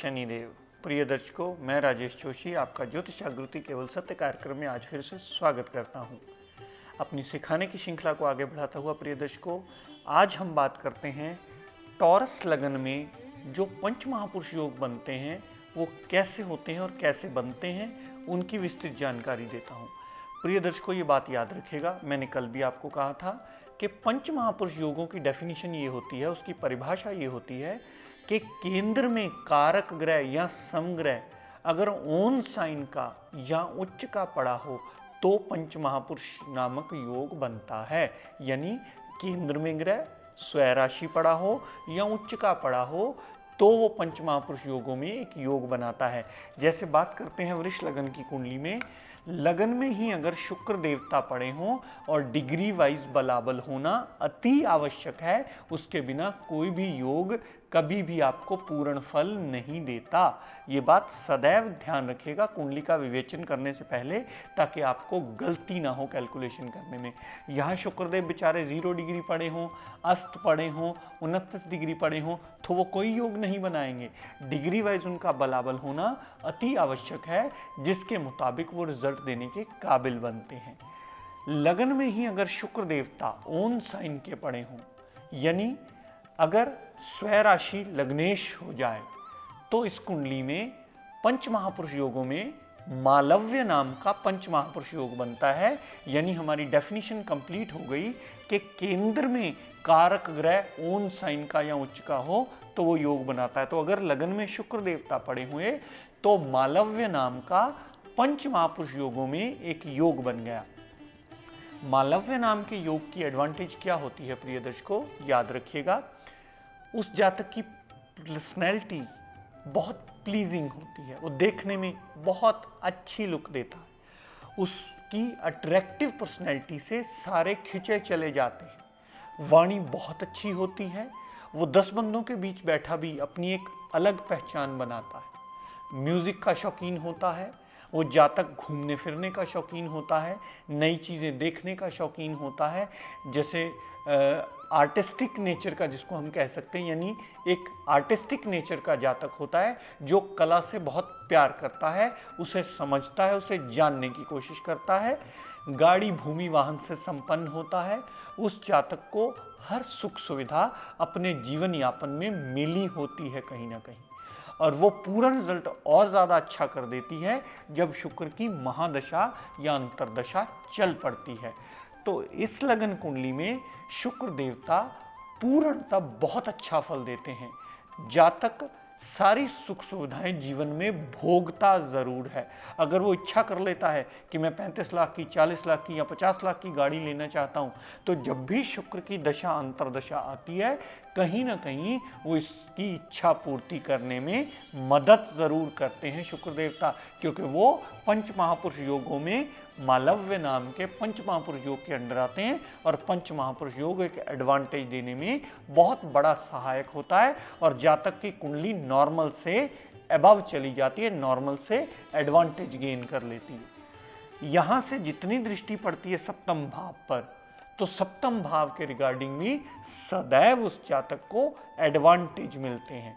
शनिदेव। प्रिय दर्शकों, मैं राजेश जोशी आपका ज्योतिष जागृति केवल सत्य कार्यक्रम में आज फिर से स्वागत करता हूं। अपनी सिखाने की श्रृंखला को आगे बढ़ाता हुआ प्रिय दर्शकों, आज हम बात करते हैं टॉरस लगन में जो पंच महापुरुष योग बनते हैं वो कैसे होते हैं और कैसे बनते हैं, उनकी विस्तृत जानकारी देता हूँ। प्रिय दर्शकों, ये बात याद रखिएगा, मैंने कल भी आपको कहा था कि पंच महापुरुष योगों की डेफिनेशन ये होती है, उसकी परिभाषा ये होती है कि केंद्र में कारक ग्रह या समग्रह अगर ओन साइन का या उच्च का पड़ा हो तो पंच महापुरुष नामक योग बनता है। यानी केंद्र में ग्रह स्वराशि पड़ा हो या उच्च का पड़ा हो तो वो पंच महापुरुष योगों में एक योग बनाता है। जैसे बात करते हैं वृष लगन की कुंडली में, लगन में ही अगर शुक्र देवता पड़े हों और डिग्री वाइज बलाबल होना अति आवश्यक है, उसके बिना कोई भी योग कभी भी आपको पूर्ण फल नहीं देता। ये बात सदैव ध्यान रखिएगा कुंडली का विवेचन करने से पहले, ताकि आपको गलती ना हो कैलकुलेशन करने में। यहाँ शुक्रदेव बेचारे 0 डिग्री पड़े हों, अस्त पड़े हों, 29 डिग्री पड़े हों तो वो कोई योग नहीं बनाएंगे। डिग्री वाइज उनका बलाबल होना अति आवश्यक है, जिसके मुताबिक वो रिजल्ट देने के काबिल बनते हैं। लगन में ही अगर शुक्र देवता ओन साइन के पड़े हों, यानी अगर स्वराशि लग्नेश हो जाए, तो इस कुंडली में पंच महापुरुष योगों में मालव्य नाम का पंच महापुरुष योग बनता है। यानी हमारी डेफिनेशन कंप्लीट हो गई कि केंद्र में कारक ग्रह ओन साइन का या उच्च का हो तो वो योग बनाता है। तो अगर लगन में शुक्र देवता पड़े हुए तो मालव्य नाम का पंच महापुरुष योगों में एक योग बन गया। मालव्य नाम के योग की एडवांटेज क्या होती है प्रिय दर्शकों, याद रखिएगा, उस जातक की पर्सनैलिटी बहुत प्लीजिंग होती है, वो देखने में बहुत अच्छी लुक देता है, उसकी अट्रैक्टिव पर्सनैलिटी से सारे खिंचे चले जाते हैं। वाणी बहुत अच्छी होती है, वो 10 बंदों के बीच बैठा भी अपनी एक अलग पहचान बनाता है। म्यूजिक का शौकीन होता है, वो जातक घूमने फिरने का शौकीन होता है, नई चीज़ें देखने का शौकीन होता है। जैसे आर्टिस्टिक नेचर का जिसको हम कह सकते हैं, यानी एक आर्टिस्टिक नेचर का जातक होता है जो कला से बहुत प्यार करता है, उसे समझता है, उसे जानने की कोशिश करता है। गाड़ी भूमि वाहन से संपन्न होता है। उस जातक को हर सुख सुविधा अपने जीवन यापन में मिली होती है कहीं ना कहीं, और वो पूरा रिजल्ट और ज़्यादा अच्छा कर देती है जब शुक्र की महादशा या अंतरदशा चल पड़ती है। तो इस लगन कुंडली में शुक्र देवता पूर्णतः बहुत अच्छा फल देते हैं। जातक सारी सुख सुविधाएं जीवन में भोगता ज़रूर है। अगर वो इच्छा कर लेता है कि मैं 35 लाख की, 40 लाख की या 50 लाख की गाड़ी लेना चाहता हूँ, तो जब भी शुक्र की दशा अंतरदशा आती है, कहीं ना कहीं वो इसकी इच्छा पूर्ति करने में मदद ज़रूर करते हैं शुक्र देवता, क्योंकि वो पंच महापुरुष योगों में मालव्य नाम के पंच महापुरुष योग के अंडर आते हैं, और पंच महापुरुष योग एक एडवांटेज देने में बहुत बड़ा सहायक होता है, और जातक की कुंडली नॉर्मल से अबव चली जाती है, नॉर्मल से एडवांटेज गेन कर लेती है। यहाँ से जितनी दृष्टि पड़ती है सप्तम भाव पर, तो सप्तम भाव के रिगार्डिंग भी सदैव उस जातक को एडवांटेज मिलते हैं।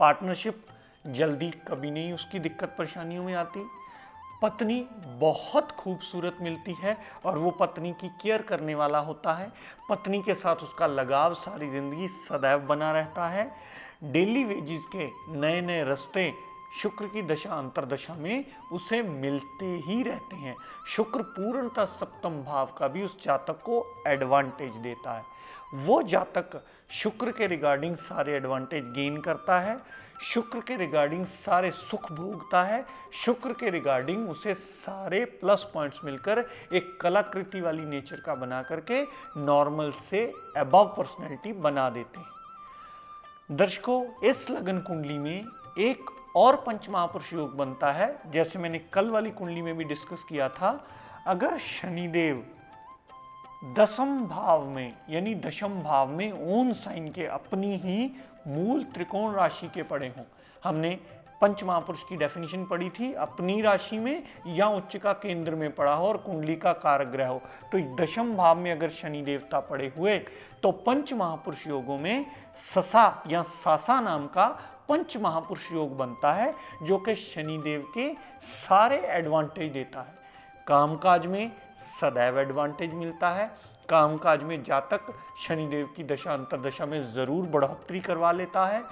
पार्टनरशिप जल्दी कभी नहीं उसकी दिक्कत परेशानियों में आती। पत्नी बहुत खूबसूरत मिलती है और वो पत्नी की केयर करने वाला होता है। पत्नी के साथ उसका लगाव सारी जिंदगी सदैव बना रहता है। डेली वेजेस के नए नए रास्ते शुक्र की दशा अंतरदशा में उसे मिलते ही रहते हैं। शुक्र पूर्णतः सप्तम भाव का भी उस जातक को एडवांटेज देता है। वो जातक शुक्र के रिगार्डिंग सारे एडवांटेज गेन करता है, शुक्र के रिगार्डिंग सारे सुख भोगता है, शुक्र के रिगार्डिंग उसे सारे प्लस पॉइंट्स मिलकर एक कलाकृति वाली नेचर का बना करके नॉर्मल से अबव पर्सनैलिटी बना देते हैं। दर्शकों, इस लगन कुंडली में एक और पंच महापुरुष योग बनता है, जैसे मैंने कल वाली कुंडली में भी डिस्कस किया था। अगर शनिदेव दशम भाव में, यानी दशम भाव में ओन साइन के अपनी ही मूल त्रिकोण राशि के पड़े हों, हमने पंच महापुरुष की डेफिनेशन पढ़ी थी, अपनी राशि में या उच्च का केंद्र में पड़ा हो और कुंडली का कारक ग्रह हो, तो दशम भाव में अगर शनि देवता पड़े हुए तो पंच महापुरुष योगों में ससा या सासा नाम का पंच महापुरुष योग बनता है, जो कि शनिदेव के सारे एडवांटेज देता है। कामकाज में सदैव एडवांटेज मिलता है। कामकाज में जातक शनिदेव की दशा अंतर्दशा में जरूर बढ़ोतरी करवा लेता है।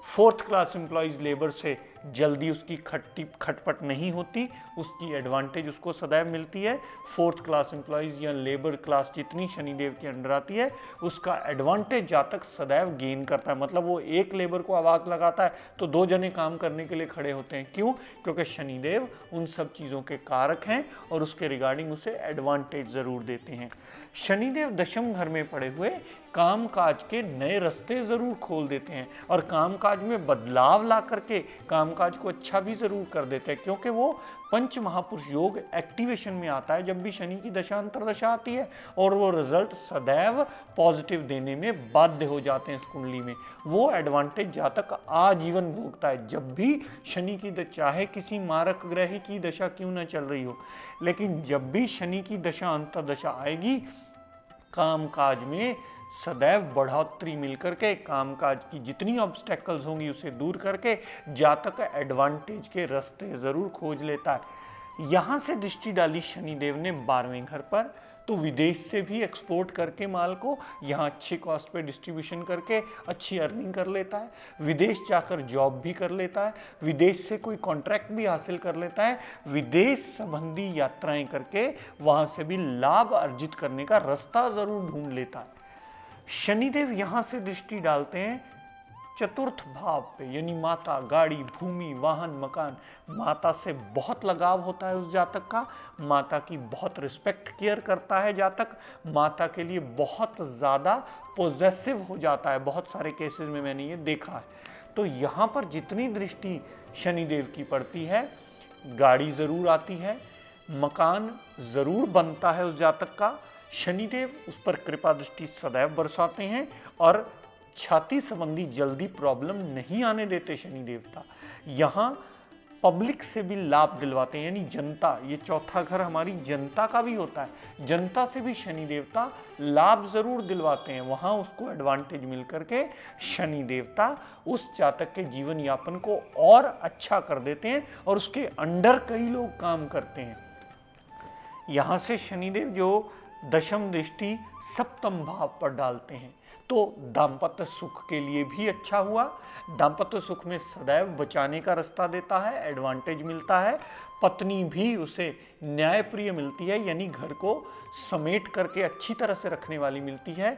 फोर्थ क्लास एम्प्लॉइज लेबर से जल्दी उसकी खटपट नहीं होती, उसकी एडवांटेज उसको सदैव मिलती है। फोर्थ क्लास एम्प्लॉइज या लेबर क्लास जितनी शनिदेव के अंडर आती है, उसका एडवांटेज जातक सदैव गेन करता है। मतलब वो एक लेबर को आवाज लगाता है तो दो जने काम करने के लिए खड़े होते हैं। क्यों? क्योंकि शनिदेव उन सब चीज़ों के कारक हैं और उसके रिगार्डिंग उसे एडवांटेज जरूर देते हैं। शनिदेव दशम घर में पड़े हुए कामकाज के नए रास्ते जरूर खोल देते हैं और कामकाज में बदलाव ला करके कामकाज को अच्छा भी जरूर कर देते हैं, क्योंकि वो पंच महापुरुष योग एक्टिवेशन में आता है जब भी शनि की दशा अंतर्दशा आती है, और वो रिजल्ट सदैव पॉजिटिव देने में बाध्य हो जाते हैं इस कुंडली में। वो एडवांटेज जातक आजीवन भोगता है। जब भी शनि की चाहे किसी मारक ग्रह की दशा क्यों न चल रही हो, लेकिन जब भी शनि की दशा अंतर्दशा आएगी, कामकाज में सदैव बढ़ोतरी मिलकर के कामकाज की जितनी ऑब्स्टेकल्स होंगी उसे दूर करके जातक एडवांटेज के रास्ते जरूर खोज लेता है। यहां से दृष्टि डाली शनिदेव ने 12वें घर पर, तो विदेश से भी एक्सपोर्ट करके माल को यहाँ अच्छी कॉस्ट पे डिस्ट्रीब्यूशन करके अच्छी अर्निंग कर लेता है। विदेश जाकर जॉब भी कर लेता है, विदेश से कोई कॉन्ट्रैक्ट भी हासिल कर लेता है, विदेश संबंधी यात्राएं करके वहां से भी लाभ अर्जित करने का रास्ता जरूर ढूंढ लेता है। शनिदेव यहां से दृष्टि डालते हैं चतुर्थ भाव पे, यानी माता, गाड़ी, भूमि, वाहन, मकान। माता से बहुत लगाव होता है उस जातक का, माता की बहुत रिस्पेक्ट केयर करता है जातक, माता के लिए बहुत ज़्यादा पोजेसिव हो जाता है। बहुत सारे केसेस में मैंने ये देखा है। तो यहाँ पर जितनी दृष्टि शनिदेव की पड़ती है, गाड़ी ज़रूर आती है, मकान ज़रूर बनता है उस जातक का, शनिदेव उस पर कृपा दृष्टि सदैव बरसाते हैं और छाती संबंधी जल्दी प्रॉब्लम नहीं आने देते शनि देवता। यहाँ पब्लिक से भी लाभ दिलवाते हैं, यानी जनता, ये चौथा घर हमारी जनता का भी होता है, जनता से भी शनि देवता लाभ जरूर दिलवाते हैं। वहाँ उसको एडवांटेज मिल करके शनि देवता उस जातक के जीवन यापन को और अच्छा कर देते हैं और उसके अंडर कई लोग काम करते हैं। यहाँ से शनिदेव जो दशम दृष्टि सप्तम भाव पर डालते हैं, तो दाम्पत्य सुख के लिए भी अच्छा हुआ। दाम्पत्य सुख में सदैव बचाने का रास्ता देता है, एडवांटेज मिलता है। पत्नी भी उसे न्यायप्रिय मिलती है, यानी घर को समेट करके अच्छी तरह से रखने वाली मिलती है।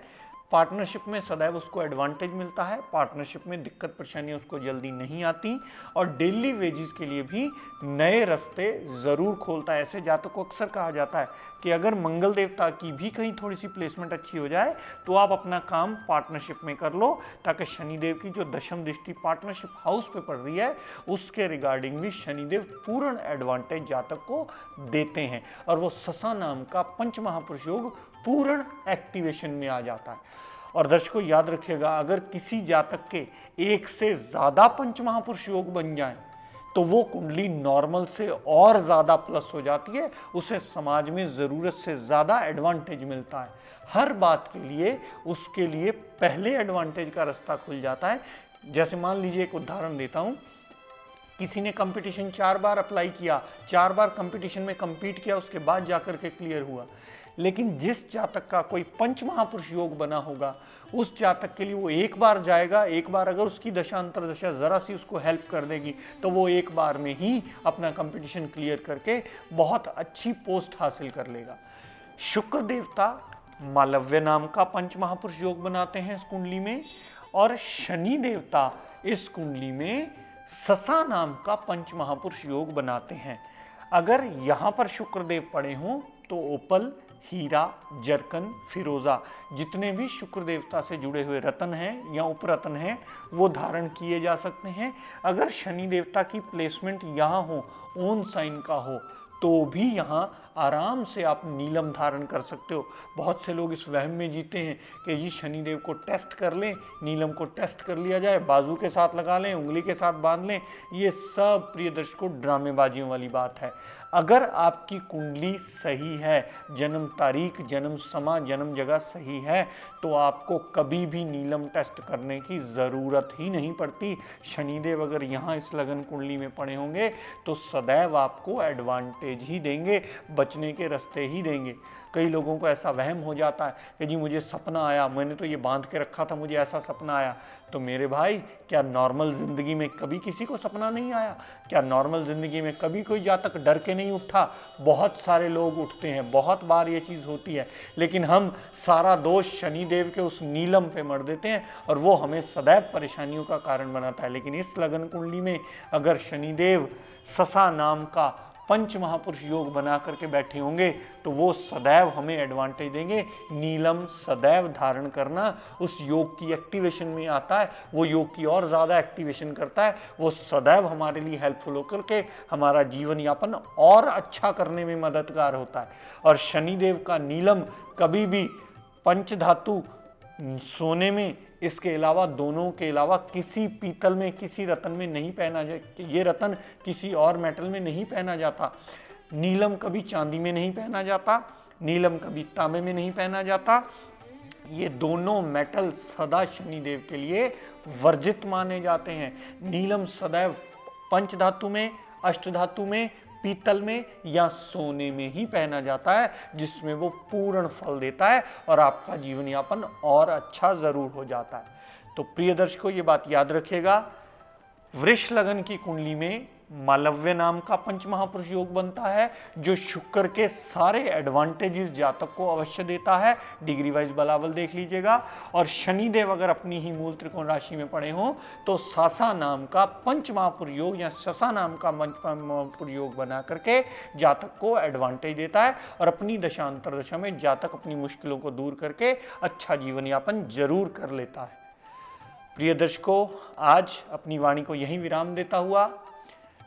पार्टनरशिप में सदैव उसको एडवांटेज मिलता है, पार्टनरशिप में दिक्कत परेशानियाँ उसको जल्दी नहीं आती, और डेली वेजेस के लिए भी नए रास्ते ज़रूर खोलता है। ऐसे जातक को अक्सर कहा जाता है कि अगर मंगल देवता की भी कहीं थोड़ी सी प्लेसमेंट अच्छी हो जाए तो आप अपना काम पार्टनरशिप में कर लो, ताकि शनिदेव की जो दशम दृष्टि पार्टनरशिप हाउस पे पड़ रही है उसके रिगार्डिंग भी शनिदेव पूर्ण एडवांटेज जातक को देते हैं, और वो ससा नाम का पंच महापुरुष योग पूर्ण एक्टिवेशन में आ जाता है। और दर्शकों याद रखिएगा, अगर किसी जातक के एक से ज्यादा पंच महापुरुष योग बन जाएं तो वो कुंडली नॉर्मल से और ज्यादा प्लस हो जाती है, उसे समाज में जरूरत से ज्यादा एडवांटेज मिलता है। हर बात के लिए उसके लिए पहले एडवांटेज का रास्ता खुल जाता है। जैसे मान लीजिए, एक उदाहरण देता हूं, किसी ने कंपटीशन 4 बार अप्लाई किया, 4 बार कंपटीशन में कंपीट किया, उसके बाद जाकर के क्लियर हुआ, लेकिन जिस जातक का कोई पंच महापुरुष योग बना होगा उस जातक के लिए वो एक बार जाएगा, एक बार अगर उसकी दशा अंतर्दशा जरा सी उसको हेल्प कर देगी तो वो एक बार में ही अपना कंपटीशन क्लियर करके बहुत अच्छी पोस्ट हासिल कर लेगा। शुक्र देवता मालव्य नाम का पंच महापुरुष योग बनाते हैं इस कुंडली में, और शनि देवता इस कुंडली में ससा नाम का पंच महापुरुष योग बनाते हैं। अगर यहाँ पर शुक्रदेव पड़े हों तो ओपल, हीरा, जरकन, फिरोजा, जितने भी शुक्र देवता से जुड़े हुए रत्न हैं या उपरत्न हैं वो धारण किए जा सकते हैं। अगर शनि देवता की प्लेसमेंट यहाँ हो, ओन साइन का हो, तो भी यहाँ आराम से आप नीलम धारण कर सकते हो। बहुत से लोग इस वहम में जीते हैं कि जी शनिदेव को टेस्ट कर लें, नीलम को टेस्ट कर लिया जाए, बाजू के साथ लगा लें, उंगली के साथ बांध लें। ये सब प्रिय दर्शकों ड्रामेबाजियों वाली बात है। अगर आपकी कुंडली सही है, जन्म तारीख, जन्म समय, जन्म जगह सही है, तो आपको कभी भी नीलम टेस्ट करने की ज़रूरत ही नहीं पड़ती। शनिदेव अगर यहाँ इस लगन कुंडली में पड़े होंगे तो सदैव आपको एडवांटेज ही देंगे, बचने के रास्ते ही देंगे। कई लोगों को ऐसा वहम हो जाता है कि जी मुझे सपना आया, मैंने तो ये बांध के रखा था, मुझे ऐसा सपना आया। तो मेरे भाई, क्या नॉर्मल ज़िंदगी में कभी किसी को सपना नहीं आया? क्या नॉर्मल ज़िंदगी में कभी कोई जातक डर के नहीं उठा? बहुत सारे लोग उठते हैं, बहुत बार ये चीज़ होती है, लेकिन हम सारा दोष शनिदेव के उस नीलम पे मर देते हैं और वो हमें सदैव परेशानियों का कारण बनाता है। लेकिन इस लगन कुंडली में अगर शनिदेव ससा नाम का पंच महापुरुष योग बना करके बैठे होंगे तो वो सदैव हमें एडवांटेज देंगे। नीलम सदैव धारण करना उस योग की एक्टिवेशन में आता है, वो योग की और ज़्यादा एक्टिवेशन करता है, वो सदैव हमारे लिए हेल्पफुल होकर के हमारा जीवन यापन और अच्छा करने में मददगार होता है। और शनिदेव का नीलम कभी भी पंच धातु सोने में, इसके अलावा दोनों के अलावा किसी पीतल में, किसी रत्न में नहीं पहना जाता। ये रत्न किसी और मेटल में नहीं पहना जाता। नीलम कभी चांदी में नहीं पहना जाता, नीलम कभी तांबे में नहीं पहना जाता। ये दोनों मेटल सदा शनिदेव के लिए वर्जित माने जाते हैं। नीलम सदैव पंच धातु में, अष्ट धातु में, पीतल में या सोने में ही पहना जाता है, जिसमें वो पूर्ण फल देता है और आपका जीवन यापन और अच्छा जरूर हो जाता है। तो प्रिय दर्शकों, ये बात याद रखिएगा, वृष लगन की कुंडली में मालव्य नाम का पंच महापुरुष योग बनता है, जो शुक्र के सारे एडवांटेजेस जातक को अवश्य देता है। डिग्री वाइज बलाबल देख लीजिएगा। और शनिदेव अगर अपनी ही मूल त्रिकोण राशि में पड़े हों तो सासा नाम का पंच महापुरुष योग या शसा नाम का पंच महापुरुष योग बना करके जातक को एडवांटेज देता है और अपनी दशांतर दशा में जातक अपनी मुश्किलों को दूर करके अच्छा जीवन यापन जरूर कर लेता है। प्रिय दर्शकों, आज अपनी वाणी को यहीं विराम देता हुआ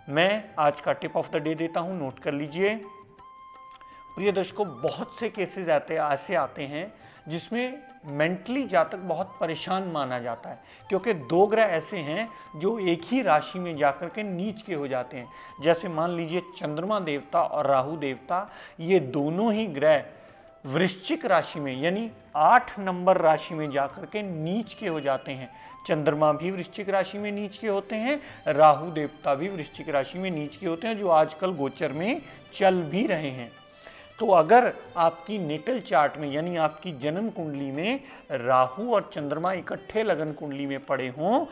मैं आज का टिप ऑफ द डे देता हूं, नोट कर लीजिए। प्रिय दर्शकों, बहुत से केसेस ऐसे आते हैं जिसमें मेंटली जातक बहुत परेशान माना जाता है, क्योंकि दो ग्रह ऐसे हैं जो एक ही राशि में जाकर के नीच के हो जाते हैं। जैसे मान लीजिए चंद्रमा देवता और राहु देवता, ये दोनों ही ग्रह वृश्चिक राशि में यानी 8 नंबर राशि में जाकर के नीच के हो जाते हैं। चंद्रमा भी वृश्चिक राशि में नीच के होते हैं, राहु देवता भी वृश्चिक राशि में नीच के होते हैं, जो आजकल गोचर में चल भी रहे हैं। तो अगर आपकी नेटल चार्ट में यानी आपकी जन्म कुंडली में राहु और चंद्रमा इकट्ठे लगन कुंडली में पड़े हों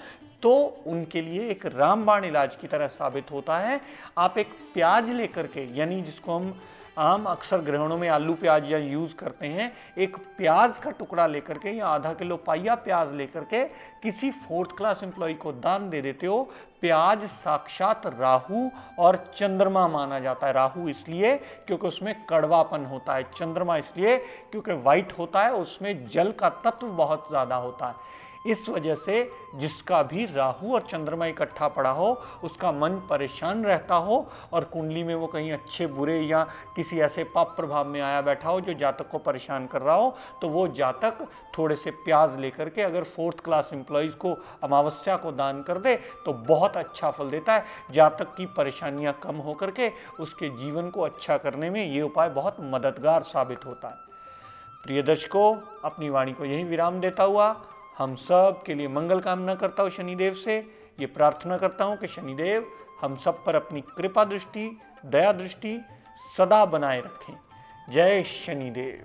तो उनके लिए एक रामबाण इलाज की तरह साबित होता है। आप एक प्याज लेकर के, यानी जिसको हम आम अक्सर ग्रहणों में आलू प्याज या यूज़ करते हैं, एक प्याज का टुकड़ा लेकर के या आधा किलो पाइया प्याज लेकर के किसी 4th क्लास एम्प्लॉय को दान दे देते हो। प्याज साक्षात राहु और चंद्रमा माना जाता है। राहु इसलिए क्योंकि उसमें कड़वापन होता है, चंद्रमा इसलिए क्योंकि वाइट होता है, उसमें जल का तत्व बहुत ज़्यादा होता है। इस वजह से जिसका भी राहु और चंद्रमा इकट्ठा पड़ा हो उसका मन परेशान रहता हो और कुंडली में वो कहीं अच्छे बुरे या किसी ऐसे पाप प्रभाव में आया बैठा हो जो जातक को परेशान कर रहा हो, तो वो जातक थोड़े से प्याज लेकर के अगर 4th क्लास एम्प्लॉयज़ को अमावस्या को दान कर दे तो बहुत अच्छा फल देता है। जातक की परेशानियां कम होकर के उसके जीवन को अच्छा करने में ये उपाय बहुत मददगार साबित होता है। प्रिय दर्शकों, अपनी वाणी को यही विराम देता हुआ हम सब के लिए मंगल कामना करता हूँ। शनिदेव से ये प्रार्थना करता हूँ कि शनिदेव हम सब पर अपनी कृपा दृष्टि, दया दृष्टि सदा बनाए रखें। जय शनिदेव।